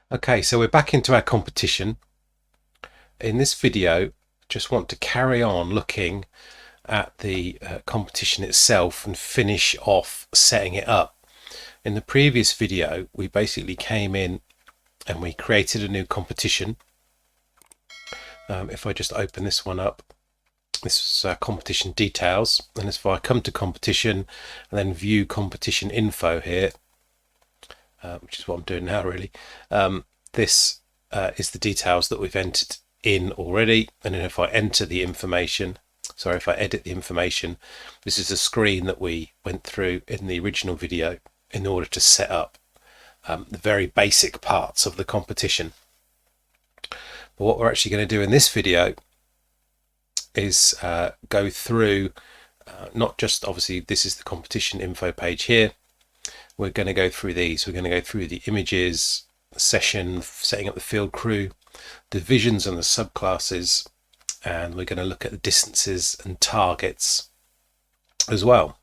Okay, so we're back into our competition. In this video, just want to carry on looking at the competition itself and finish off setting it up. In the previous video, we basically came in and we created a new competition. If I just open this one up, this is competition details, and if I come to competition and then view competition info here, which is what I'm doing now really, this is the details that we've entered in already. And then if I enter the information, if I edit the information, this is the screen that we went through in the original video in order to set up the very basic parts of the competition. But what we're actually going to do in this video is go through not just, obviously this is the competition info page here. We're going to go through these. We're going to go through the images, the session, setting up the field crew, divisions and the subclasses, and we're going to look at the distances and targets as well.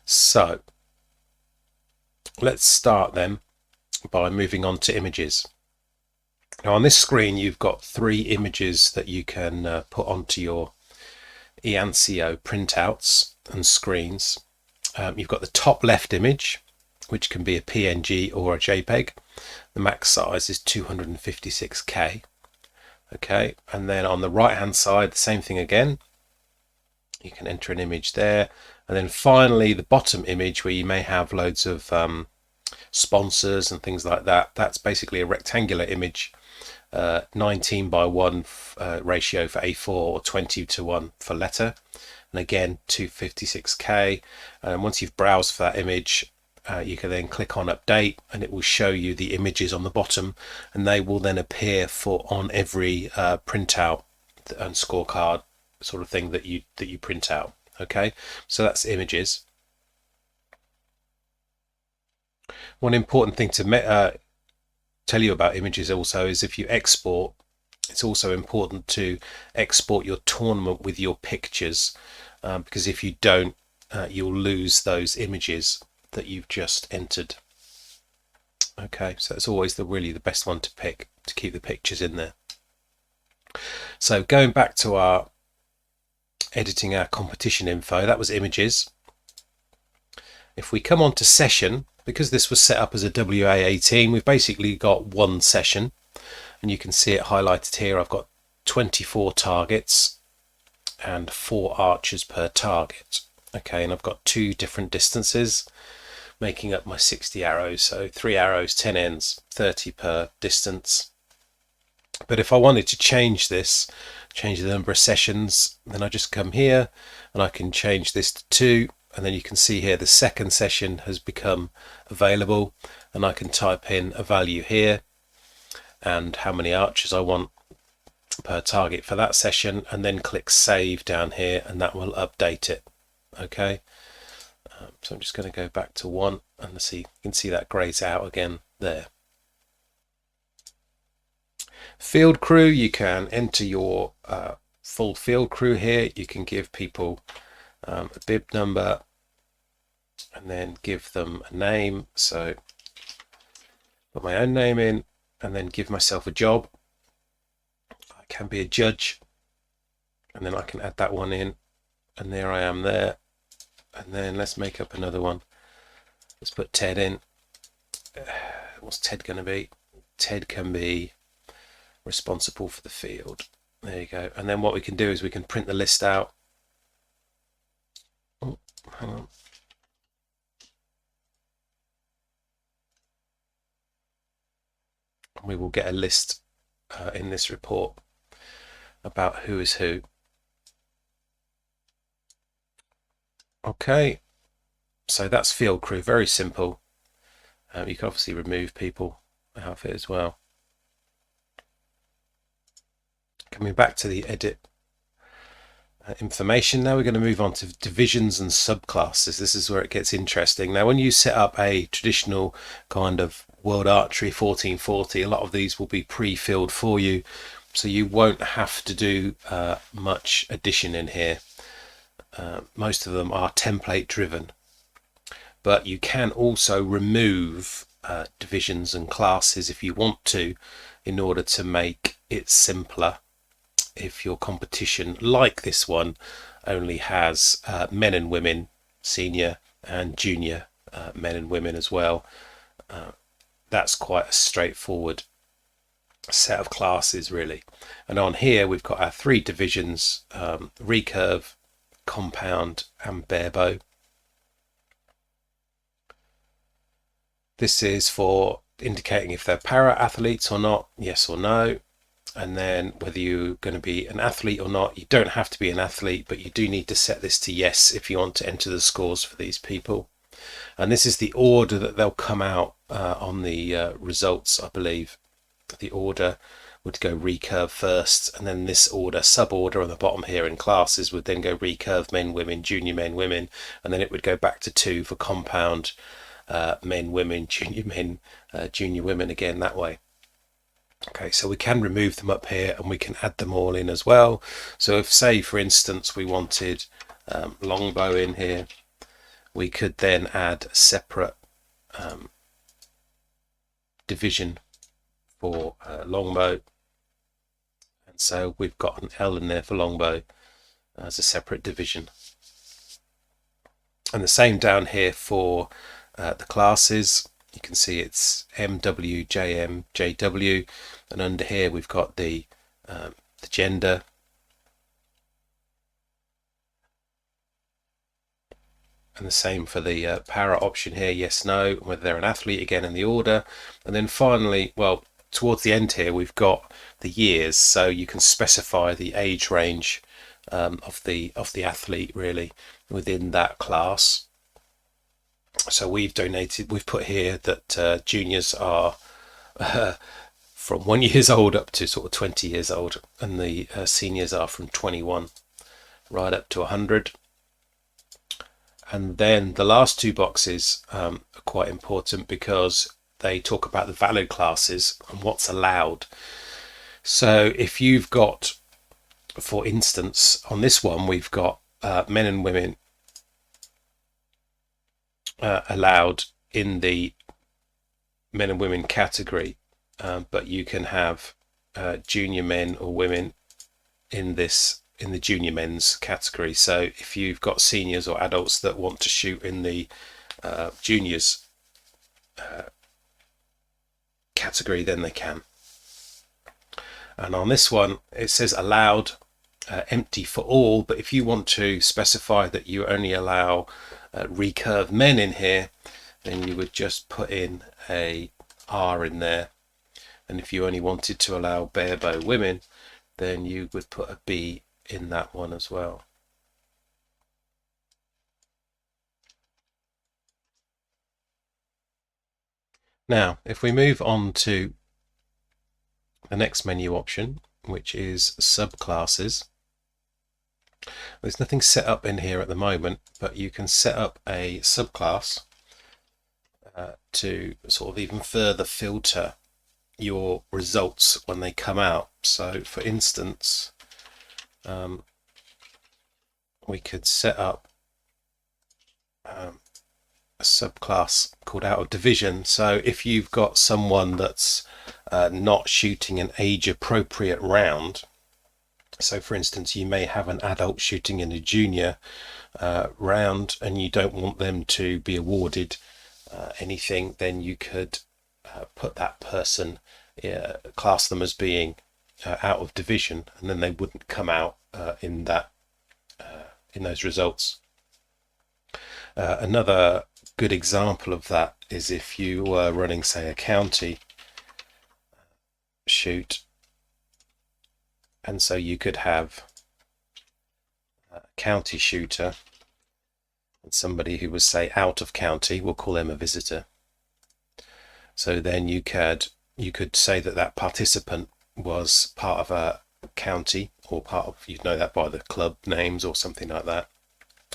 So let's start then by moving on to images. Now on this screen you've got 3 images that you can put onto your Ianseo printouts and screens. You've got the top left image, which can be a PNG or a JPEG. The max size is 256K. Okay, and then on the right hand side, the same thing again. You can enter an image there, and then finally the bottom image where you may have loads of sponsors and things like that. That's basically a rectangular image, 19:1 ratio for A4 or 20:1 for letter, and again 256K. And once you've browsed for that image, you can then click on update and it will show you the images on the bottom, and they will then appear on every printout and scorecard sort of thing that you print out. Okay, so that's images. One important thing to tell you about images also is if you export, it's also important to export your tournament with your pictures, because if you don't, you'll lose those images that you've just entered. Okay, so it's always really the best one to pick, to keep the pictures in there. So going back to our editing our competition info, that was images. If we come on to session, because this was set up as a WA18, we've basically got one session, and you can see it highlighted here. I've got 24 targets and 4 archers per target. Okay, and I've got 2 different distances making up my 60 arrows, so 3 arrows, 10 ends, 30 per distance. But if I wanted to change this, change the number of sessions, then I just come here and I can change this to 2, and then you can see here the second session has become available, and I can type in a value here and how many archers I want per target for that session, and then click save down here and that will update it. Okay, so I'm just going to go back to 1 and you can see that grays out again there. Field crew, you can enter your full field crew here. You can give people a bib number and then give them a name, so put my own name in and then give myself a job. I can be a judge, and then I can add that one in, and there I am there. And then let's make up another one. Let's put Ted in. What's Ted going to be? Ted can be responsible for the field. There you go. And then what we can do is we can print the list out. Oh, hang on. We will get a list in this report about who is who. Okay, so that's field crew, very simple. You can obviously remove people out of it as well. Coming back to the edit information, now we're going to move on to divisions and subclasses. This is where it gets interesting. Now when you set up a traditional kind of World Archery 1440, a lot of these will be pre-filled for you, so you won't have to do much addition in here. Most of them are template driven, but you can also remove divisions and classes if you want to, in order to make it simpler. If your competition, like this one, only has men and women, senior and junior men and women as well, that's quite a straightforward set of classes really. And on here we've got our 3 divisions, recurve, compound and barebow. This is for indicating if they're para athletes or not, yes or no, and then whether you're going to be an athlete or not. You don't have to be an athlete, but you do need to set this to yes if you want to enter the scores for these people. And this is the order that they'll come out on the results, I believe. The order would go recurve first, and then this order, sub-order on the bottom here in classes, would then go recurve men, women, junior men, women, and then it would go back to 2 for compound, men, women, junior men, junior women again that way. Okay, so we can remove them up here and we can add them all in as well. So if, say, for instance, we wanted longbow in here, we could then add a separate division for longbow. And so we've got an L in there for longbow as a separate division. And the same down here for the classes. You can see it's MW, JM, JW, and under here we've got the gender. And the same for the para option here, yes, no, whether they're an athlete again in the order. And then finally, well, towards the end here, we've got the years, so you can specify the age range of the athlete really within that class. So we've put here that juniors are from 1 year old up to sort of 20 years old, and the seniors are from 21 right up to 100. And then the last 2 boxes are quite important because they talk about the valid classes and what's allowed. So if you've got, for instance, on this one, we've got men and women allowed in the men and women category, but you can have junior men or women in the junior men's category. So if you've got seniors or adults that want to shoot in the juniors category, then they can. And on this one it says allowed, empty for all, but if you want to specify that you only allow recurve men in here, then you would just put in a R in there. And if you only wanted to allow barebow women, then you would put a B in that one as well. Now, if we move on to the next menu option, which is subclasses, there's nothing set up in here at the moment, but you can set up a subclass to sort of even further filter your results when they come out. So for instance, we could set up a subclass called out of division. So if you've got someone that's not shooting an age appropriate round, so for instance you may have an adult shooting in a junior round and you don't want them to be awarded anything, then you could put that person, class them as being out of division, and then they wouldn't come out in those results. Another good example of that is if you were running, say, a county shoot, and so you could have a county shooter and somebody who was, say, out of county, we'll call them a visitor. So then you could say that that participant was part of a county, or part of, you'd know that by the club names or something like that,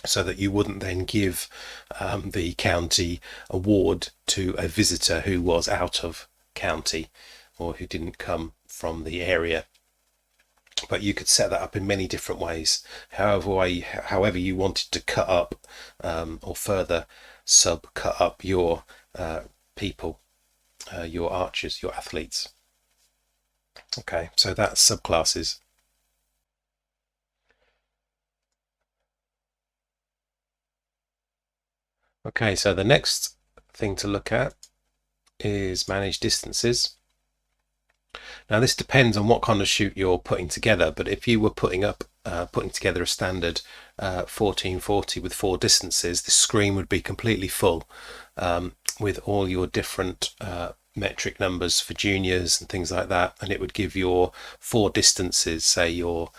so that you wouldn't then give the county award to a visitor who was out of county or who didn't come from the area. But you could set that up in many different ways, however you wanted to cut up or further cut up your people, your archers, your athletes. Okay, so that's subclasses. Okay, so the next thing to look at is manage distances. Now this depends on what kind of shoot you're putting together, but if you were putting together a standard 1440 with 4 distances, the screen would be completely full with all your different metric numbers for juniors and things like that, and it would give your 4 distances, say your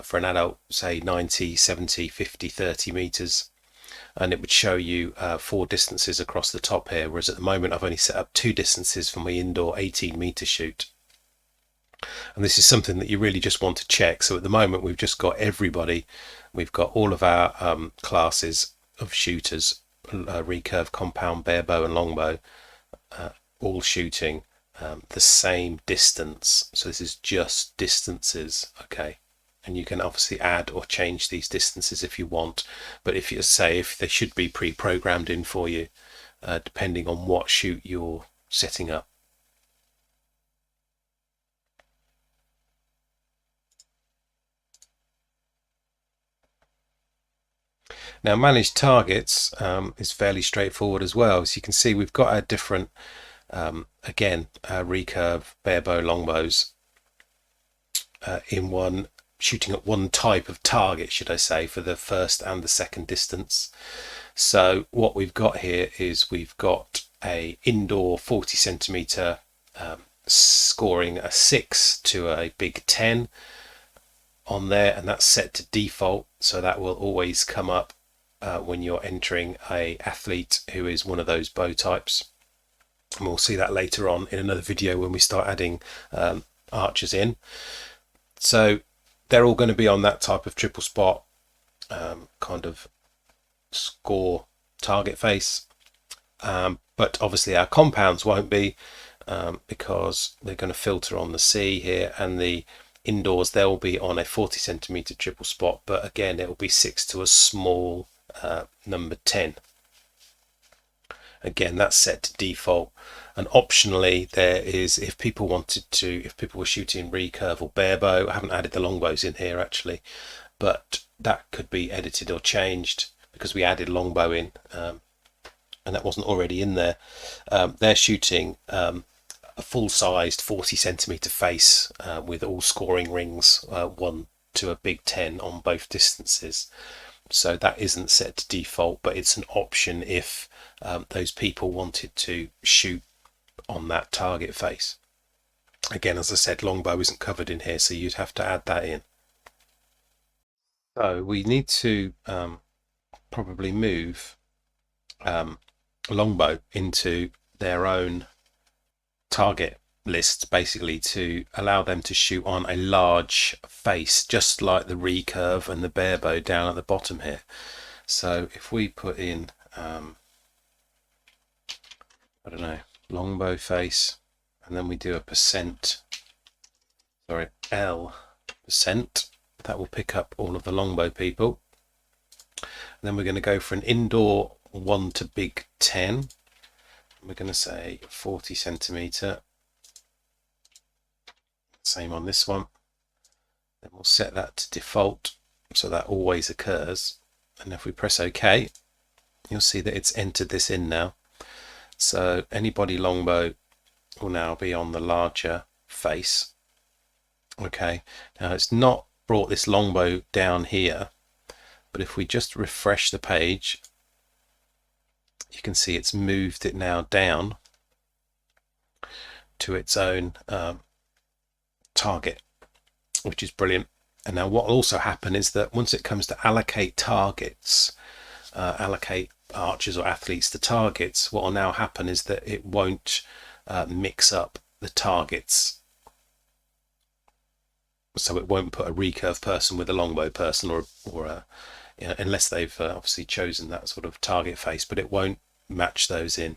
for an adult, say 90, 70, 50, 30 meters, and it would show you 4 distances across the top here, whereas at the moment I've only set up 2 distances for my indoor 18-meter shoot. And this is something that you really just want to check. So at the moment we've just got everybody, we've got all of our classes of shooters, recurve, compound, barebow and longbow, all shooting the same distance. So this is just distances, okay? And you can obviously add or change these distances if you want, but if they should be pre-programmed in for you, depending on what shoot you're setting up. Now manage targets is fairly straightforward as well. As you can see, we've got our different again recurve, barebow, longbows in one, shooting at one type of target, should I say, for the first and the second distance. So what we've got here is we've got a indoor 40 centimeter scoring a 6 to a big 10 on there, and that's set to default, so that will always come up when you're entering a athlete who is one of those bow types. And we'll see that later on in another video when we start adding archers in. So they're all going to be on that type of triple spot kind of score target face, but obviously our compounds won't be, because they're going to filter on the C here, and the indoors they'll be on a 40 centimeter triple spot, but again it will be 6 to a small number 10. Again, that's set to default, and optionally there is, if people were shooting recurve or barebow, I haven't added the longbows in here actually, but that could be edited or changed because we added longbow in and that wasn't already in there. They're shooting a full-sized 40 centimeter face with all scoring rings, 1 to a big 10 on both distances. So that isn't set to default, but it's an option if those people wanted to shoot on that target face. Again, as I said, longbow isn't covered in here, so you'd have to add that in. So we need to probably move longbow into their own target list, basically to allow them to shoot on a large face, just like the recurve and the barebow down at the bottom here. So if we put in I don't know, longbow face, and then we do a L percent, that will pick up all of the longbow people. And then we're going to go for an indoor 1 to big 10. We're going to say 40 centimeter. Same on this one. Then we'll set that to default so that always occurs. And if we press OK, you'll see that it's entered this in now. So anybody longbow will now be on the larger face. Okay, now it's not brought this longbow down here, but if we just refresh the page, you can see it's moved it now down to its own target, which is brilliant. And now what will also happen is that once it comes to allocate targets, allocate archers or athletes to targets, what will now happen is that it won't mix up the targets. So it won't put a recurve person with a longbow person, or unless they've obviously chosen that sort of target face, but it won't match those in.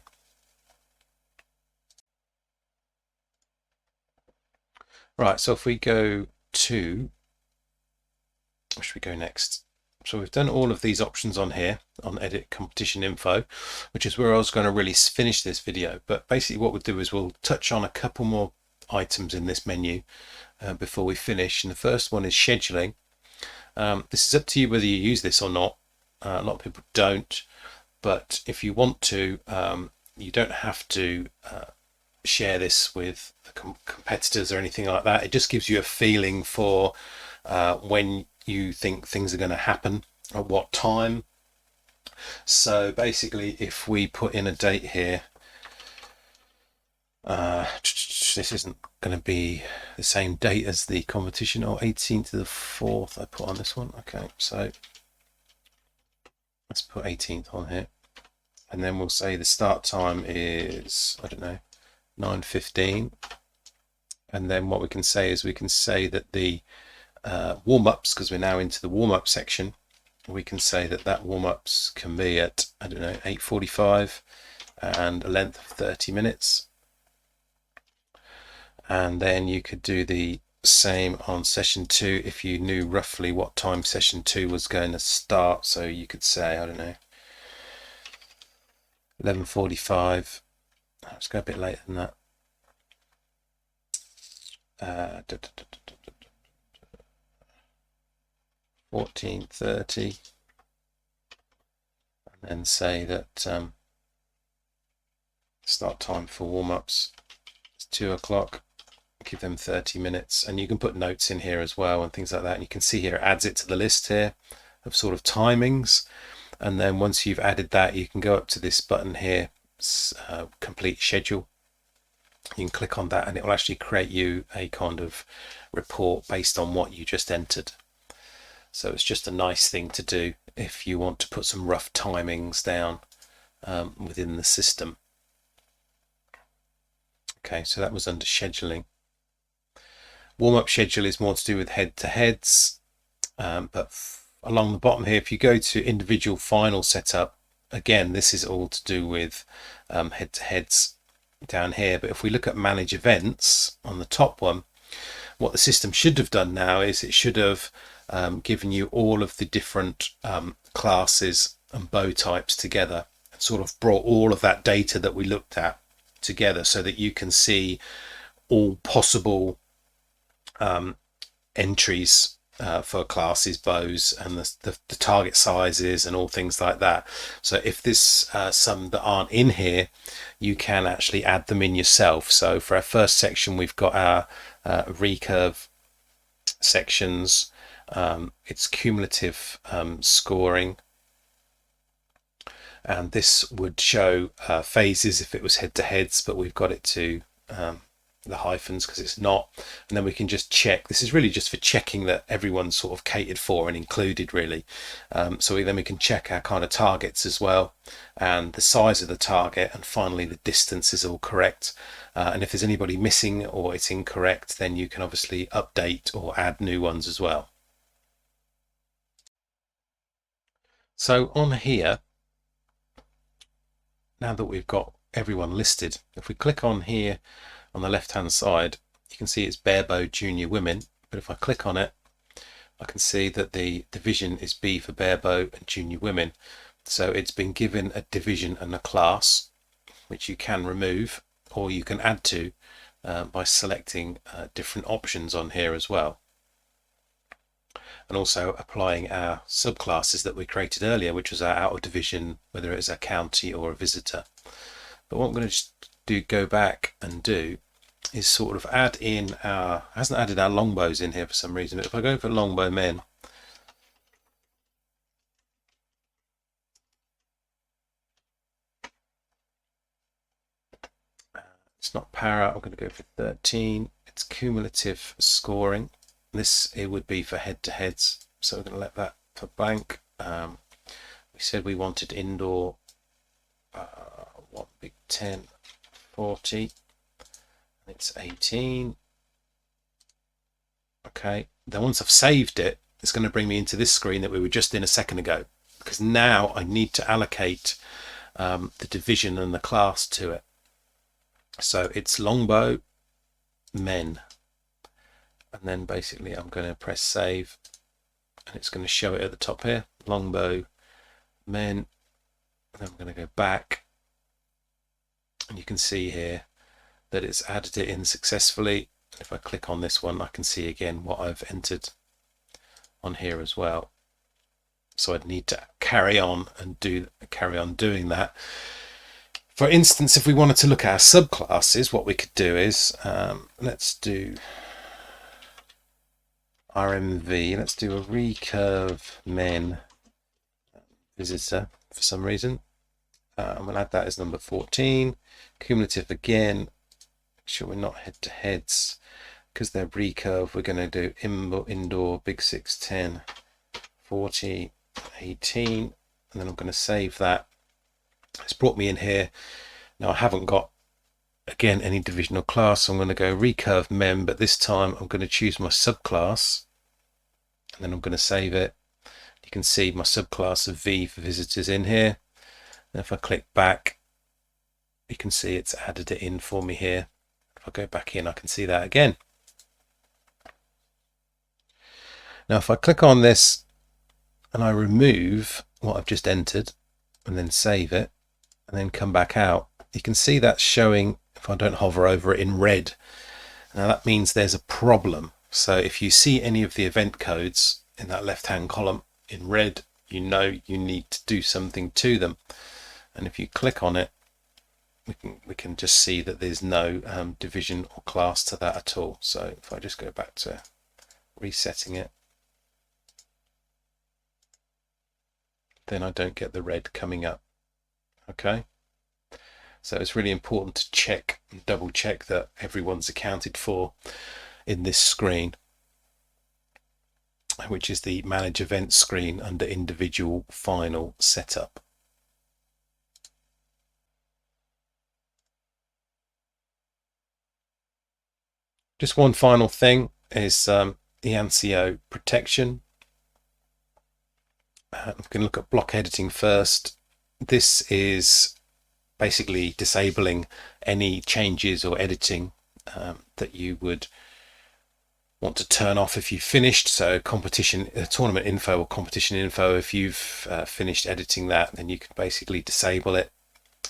Right, so if we go to, where should we go next? So we've done all of these options on here on edit competition info, which is where I was going to really finish this video. But basically what we'll do is we'll touch on a couple more items in this menu before we finish. And the first one is scheduling. This is up to you whether you use this or not. A lot of people don't, but if you want to, you don't have to share this with the competitors or anything like that. It just gives you a feeling for when you think things are going to happen at what time. So basically, if we put in a date here, this isn't going to be the same date as the competition, or 18th to the 4th I put on this one. Okay, so let's put 18th on here, and then we'll say the start time is, I don't know, 9:15, and then what we can say is we can say that the warm-ups, because we're now into the warm-up section, we can say that that warm-ups can be at, I don't know, 8:45 and a length of 30 minutes. And then you could do the same on session 2 if you knew roughly what time session 2 was going to start. So you could say, I don't know, 11:45. Let's go a bit later than that. 14:30, and then say that start time for warm-ups is 2 o'clock. Give them 30 minutes, and you can put notes in here as well and things like that. And you can see here it adds it to the list here of sort of timings, and then once you've added that, you can go up to this button here, complete schedule. You can click on that and it will actually create you a kind of report based on what you just entered. So it's just a nice thing to do if you want to put some rough timings down within the system. Okay, so that was under scheduling. Warm-up schedule is more to do with head-to-heads, but along the bottom here, if you go to individual final setup, again, this is all to do with head-to-heads down here. But if we look at manage events on the top one, what the system should have done now is it should have given you all of the different classes and bow types together, and sort of brought all of that data that we looked at together so that you can see all possible entries for classes, bows, and the target sizes and all things like that. So if there's some that aren't in here, you can actually add them in yourself. So for our first section, we've got our recurve sections. It's cumulative scoring, and this would show phases if it was head-to-heads, but we've got it to the hyphens because it's not. And then we can just check. This is really just for checking that everyone's sort of catered for and included, really. So then we can check our kind of targets as well, and the size of the target, and finally the distance is all correct. And if there's anybody missing or it's incorrect, then you can obviously update or add new ones as well. So on here, now that we've got everyone listed, if we click on here on the left hand side, you can see it's barebow junior women. But if I click on it, I can see that the division is B for barebow and junior women. So it's been given a division and a class, which you can remove or you can add to by selecting different options on here as well, and also applying our subclasses that we created earlier, which was our out of division, whether it is a county or a visitor. But what I'm going to just go back and do is sort of add in our, hasn't added our longbows in here for some reason, but if I go for longbow men, it's not para, I'm going to go for 13. It's cumulative scoring. This, it would be for head-to-heads, so we're going to let that for blank. We said we wanted indoor, one big 10, 40, and it's 18. Okay, then once I've saved it, it's going to bring me into this screen that we were just in a second ago, because now I need to allocate the division and the class to it. So it's longbow men, and then basically I'm going to press save, and it's going to show it at the top here, longbow men. And then I'm going to go back, and you can see here that it's added it in successfully. If I click on this one, I can see again what I've entered on here as well. So I'd need to carry on doing that. For instance, if we wanted to look at our subclasses, what we could do is, let's do RMV, let's do a recurve men visitor for some reason. We'll add that as number 14. Cumulative again, make sure we're not head to heads, because they're recurve. We're going to do indoor big 6, 10, 40, 18, and then I'm going to save that. It's brought me in here. Now I haven't got, again, any divisional class, so I'm going to go recurve mem, but this time I'm going to choose my subclass, and then I'm going to save it. You can see my subclass of V for visitors in here. And if I click back, you can see it's added it in for me here. If I go back in, I can see that again. Now if I click on this and I remove what I've just entered and then save it and then come back out, you can see that's showing, if I don't hover over it, in red. Now that means there's a problem. So if you see any of the event codes in that left hand column in red, you know you need to do something to them. And if you click on it, we can just see that there's no division or class to that at all. So if I just go back to resetting it, then I don't get the red coming up. Okay, so it's really important to check and double check that everyone's accounted for in this screen, which is the manage event screen under individual final setup. Just one final thing is Ianseo Protection. I'm going to look at block editing first. This is basically disabling any changes or editing that you would want to turn off if you've finished. So tournament info or competition info, if you've finished editing that, then you can basically disable it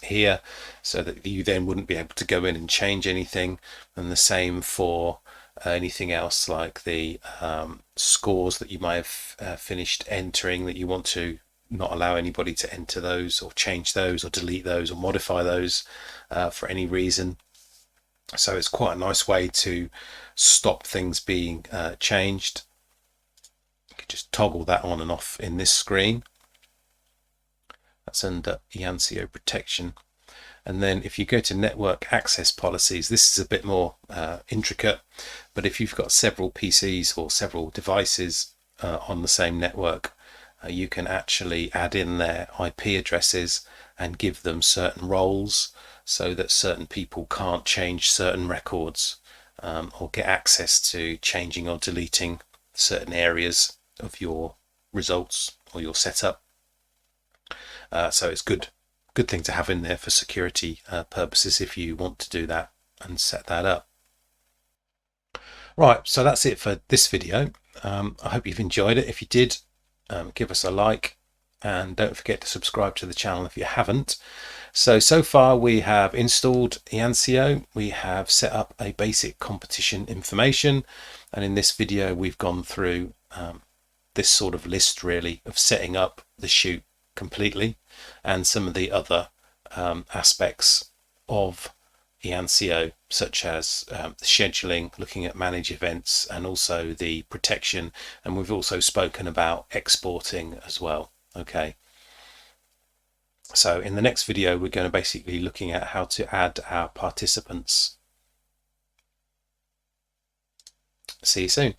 here, so that you then wouldn't be able to go in and change anything. And the same for anything else like the scores that you might have finished entering, that you want to not allow anybody to enter those or change those or delete those or modify those for any reason. So it's quite a nice way to stop things being changed. You can just toggle that on and off in this screen. That's under Ianseo Protection. And then if you go to network access policies, this is a bit more intricate, but if you've got several PCs or several devices on the same network, you can actually add in their IP addresses and give them certain roles so that certain people can't change certain records or get access to changing or deleting certain areas of your results or your setup. So it's good thing to have in there for security purposes if you want to do that and set that up. Right, so that's it for this video. I hope you've enjoyed it. If you did, give us a like, and don't forget to subscribe to the channel if you haven't. So far we have installed Ianseo, we have set up a basic competition information, and in this video we've gone through this sort of list really of setting up the shoot completely, and some of the other aspects of Ianseo, such as the scheduling, looking at manage events, and also the protection, and we've also spoken about exporting as well. Okay, so in the next video we're going to basically looking at how to add our participants. See you soon.